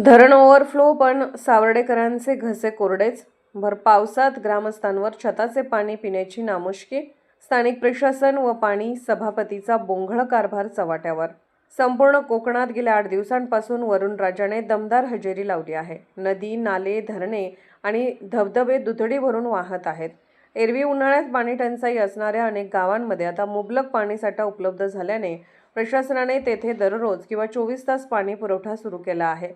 धरण ओव्हरफ्लो पण सावर्डेकरांचे घसे कोरडेच. भर पावसात ग्रामस्थांवर छताचे पाणी पिण्याची नामुष्की. स्थानिक प्रशासन व पाणी सभापतीचा बोंघळ कारभार चव्हाट्यावर. संपूर्ण कोकणात गेल्या 8 दिवसांपासून वरुणराजाने दमदार हजेरी लावली आहे. नदी, नाले, धरणे आणि धबधबे दुथडी भरून वाहत आहेत. एरवी उन्हाळ्यात पाणी टंचाई असणाऱ्या अनेक गावांमध्ये आता मुबलक पाणीसाठा उपलब्ध झाल्याने प्रशासनाने तेथे दररोज किंवा 24 तास पाणी पुरवठा सुरू केला आहे.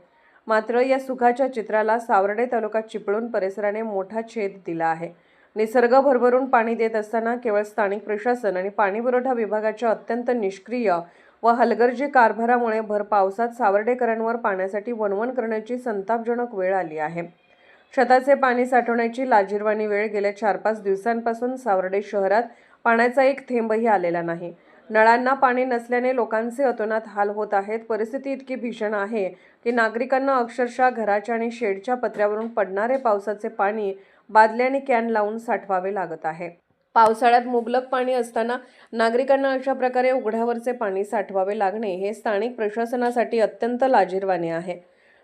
मात्र या सुखाच्या चित्राला सावर्डे तालुका चिपळूण परिसराने मोठा छेद दिला आहे. निसर्ग भरभरून पाणी देत असताना केवळ स्थानिक प्रशासन आणि पाणीपुरवठा विभागाच्या अत्यंत निष्क्रिय व हलगर्जी कारभारामुळे भर पावसात सावर्डेकरांवर पाण्यासाठी वणवण करण्याची संतापजनक वेळ आली आहे. छताचे पाणी साठवण्याची लाजिरवाणी वेळ. गेल्या 4-5 दिवसांपासून सावर्डे शहरात पाण्याचा एक थेंबही आलेला नाही. नळांना पाणी नसल्याने लोकांचे अतोनात हाल होत आहेत. परिस्थिती इतकी भीषण आहे की नागरिकांना अक्षरशः घराच्या आणि शेडच्या पत्र्यावरून पडणारे पावसाचे पाणी बादल्या आणि कॅन लावून साठवावे लागत आहे. पावसाळ्यात मुबलक पाणी असताना नागरिकांना अशा प्रकारे उघड्यावरचे पाणी साठवावे लागणे हे स्थानिक प्रशासनासाठी अत्यंत लाजिरवाणे आहे.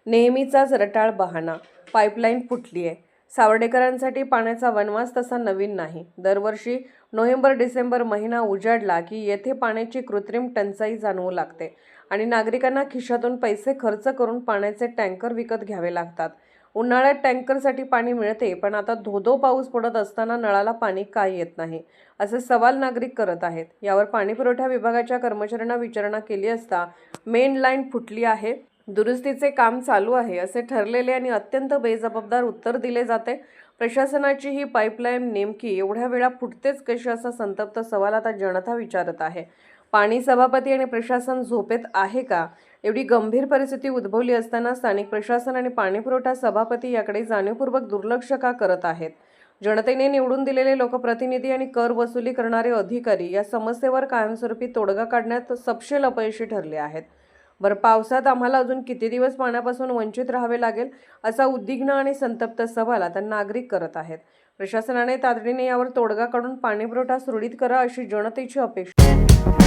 नेहमीचाच रटाळ बहाणा. पाईपलाईन फुटली आहे. सावर्डेकरांसाठी पाण्याचा वनवास तसा नवीन नाही. दरवर्षी नोव्हेंबर-डिसेंबर महिना उजाडला की येथे पाण्याची कृत्रिम टंचाई जाणवू लागते आणि नागरिकांना खिशातून पैसे खर्च करून पाण्याचे टँकर विकत घ्यावे लागतात. उन्हाळ्यात टँकरसाठी पाणी मिळते, पण आता धो-धो पाऊस पडत असताना नळाला पाणी का येत नाही, असे सवाल नागरिक करत आहेत. यावर पाणीपुरवठा विभागाच्या कर्मचाऱ्यांना विचारणा केली असता मेन लाईन फुटली आहे, दुरुस्तीचे काम चालू आहे असे ठरलेले आणि अत्यंत बेजबाबदार उत्तर दिले जाते. प्रशासनाची ही पाईपलाईन नेमकी एवढ्या वेळा फुटतेच कशी, असा संतप्त सवाल आता जनता विचारत आहे. पाणी सभापती आणि प्रशासन झोपेत आहे का? एवढी गंभीर परिस्थिती उद्भवली असताना स्थानिक प्रशासन आणि पाणीपुरवठा सभापती याकडे जाणीवपूर्वक दुर्लक्ष का करत आहेत? जनतेने निवडून दिलेले लोकप्रतिनिधी आणि कर वसुली करणारे अधिकारी या समस्येवर कायमस्वरूपी तोडगा काढण्यात सपशेल अपयशी ठरले आहेत. बरं, पावसात आम्हाला अजून किती दिवस पाण्यापासून वंचित राहावे लागेल, असा उद्विग्न आणि संतप्त सवाल आता नागरिक करत आहेत. प्रशासनाने तातडीने यावर तोडगा काढून पाणीपुरवठा सुरळीत करा, अशी जनतेची अपेक्षा.